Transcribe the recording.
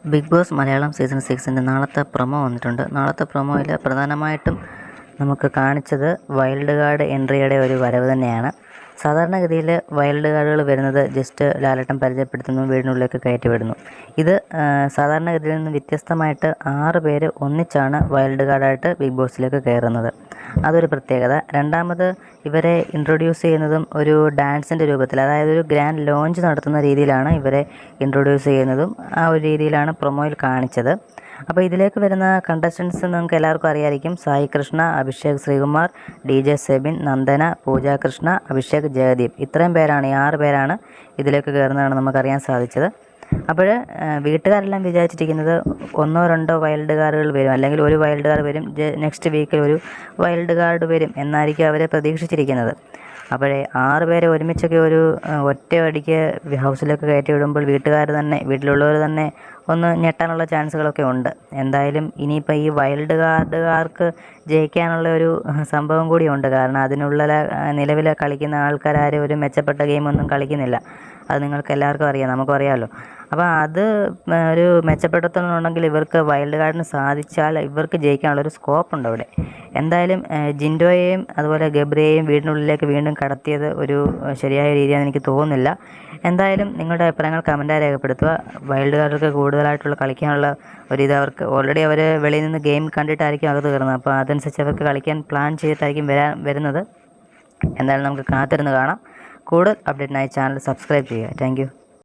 Big boss Malayalam season 6ൻ്റെ നാളത്തെ promo വന്നിട്ടുണ്ട്. നാളത്തെ പ്രൊമോയിൽ പ്രധാനമായിട്ടും നമുക്ക് കാണിച്ചത് വൈൽഡ് കാർഡ് എൻട്രിയുടെ ഒരു വരവ് തന്നെയാണ്. സാധാരണഗതിയിൽ വൈൽഡ് കാർഡുകൾ വരുന്നത് ജസ്റ്റ് ലാലേട്ടൻ പരിചയപ്പെടുത്തുന്നു, വീടിനുള്ളിലേക്ക് കയറ്റി വിടുന്നു. ഇത് സാധാരണഗതിയിൽ നിന്ന് വ്യത്യസ്തമായിട്ട് 6 പേര് ഒന്നിച്ചാണ് വൈൽഡ് കാർഡായിട്ട് ബിഗ് ബോസിലേക്ക് കയറുന്നത്. അതൊരു പ്രത്യേകത. രണ്ടാമത് ഇവരെ ഇൻട്രൊഡ്യൂസ് ചെയ്യുന്നതും ഒരു ഡാൻസിൻ്റെ രൂപത്തിൽ, അതായത് ഒരു ഗ്രാൻഡ് ലോഞ്ച് നടത്തുന്ന രീതിയിലാണ് ഇവരെ ഇൻട്രൊഡ്യൂസ് ചെയ്യുന്നതും. ആ ഒരു രീതിയിലാണ് പ്രൊമോയിൽ കാണിച്ചത്. അപ്പോൾ ഇതിലേക്ക് വരുന്ന കണ്ടസ്റ്റൻസ് നിങ്ങൾക്ക് എല്ലാവർക്കും അറിയാമായിരിക്കും. സായി കൃഷ്ണ, അഭിഷേക് ശ്രീകുമാർ, DJ സെബിൻ, നന്ദന, പൂജ കൃഷ്ണ, അഭിഷേക് ജയദീപ്, ഇത്രയും പേരാണ്, ഈ 6 പേരാണ് ഇതിലേക്ക് കയറുന്നതാണ് നമുക്കറിയാൻ സാധിച്ചത്. അപ്പോൾ വീട്ടുകാരെല്ലാം വിചാരിച്ചിരിക്കുന്നത് 1-2 വൈൽഡ് കാർഡുകൾ വരും, അല്ലെങ്കിൽ ഒരു വൈൽഡ് കാർഡ് വരും, നെക്സ്റ്റ് വീക്കിൽ ഒരു വൈൽഡ് കാർഡ് വരും എന്നായിരിക്കും അവരെ പ്രതീക്ഷിച്ചിരിക്കുന്നത്. അപ്പോഴേ 6 പേരെ ഒരുമിച്ചൊക്കെ ഒരു ഒറ്റയടിക്ക് ഹൗസിലേക്ക് കയറ്റി വിടുമ്പോൾ വീട്ടിലുള്ളവർ തന്നെ ഒന്ന് ഞെട്ടാനുള്ള ചാൻസുകളൊക്കെ ഉണ്ട്. എന്തായാലും ഇനിയിപ്പോൾ ഈ വൈൽഡ് കാർഡുകാർക്ക് ജയിക്കാനുള്ള ഒരു സംഭവം കൂടിയുണ്ട്. കാരണം നിലവിൽ കളിക്കുന്ന ആൾക്കാരും ഒരു മെച്ചപ്പെട്ട ഗെയിമൊന്നും കളിക്കുന്നില്ല. അത് നിങ്ങൾക്ക് എല്ലാവർക്കും അറിയാം, നമുക്കും അറിയാമല്ലോ. അപ്പോൾ അത് ഒരു മെച്ചപ്പെടുത്തണമെന്നുണ്ടെങ്കിൽ ഇവർക്ക് വൈൽഡ് കാർഡിന് സാധിച്ചാൽ ഇവർക്ക് ജയിക്കാനുള്ളൊരു സ്കോപ്പുണ്ട് അവിടെ. എന്തായാലും ജിൻഡോയെയും അതുപോലെ ഗബ്രിയെയും വീടിനുള്ളിലേക്ക് വീണ്ടും കടത്തിയത് ഒരു ശരിയായ രീതിയാണെന്ന് എനിക്ക് തോന്നുന്നില്ല. എന്തായാലും നിങ്ങളുടെ അഭിപ്രായങ്ങൾ കമൻറ്റായി രേഖപ്പെടുത്തുക. വൈൽഡ് കാർഡൊക്കെ കൂടുതലായിട്ടുള്ള കളിക്കാനുള്ള അവർക്ക് ഓൾറെഡി അവർ വെളിയിൽ നിന്ന് ഗെയിം കണ്ടിട്ടായിരിക്കും അകത്ത് കയറുന്നത്. അപ്പോൾ അതനുസരിച്ച് അവർക്ക് കളിക്കാൻ പ്ലാൻ ചെയ്തിട്ടായിരിക്കും വരുന്നത്. എന്തായാലും നമുക്ക് കാത്തിരുന്ന് കാണാം. കൂടുതൽ അപ്ഡേറ്റിനായി ചാനൽ സബ്സ്ക്രൈബ് ചെയ്യുക. താങ്ക്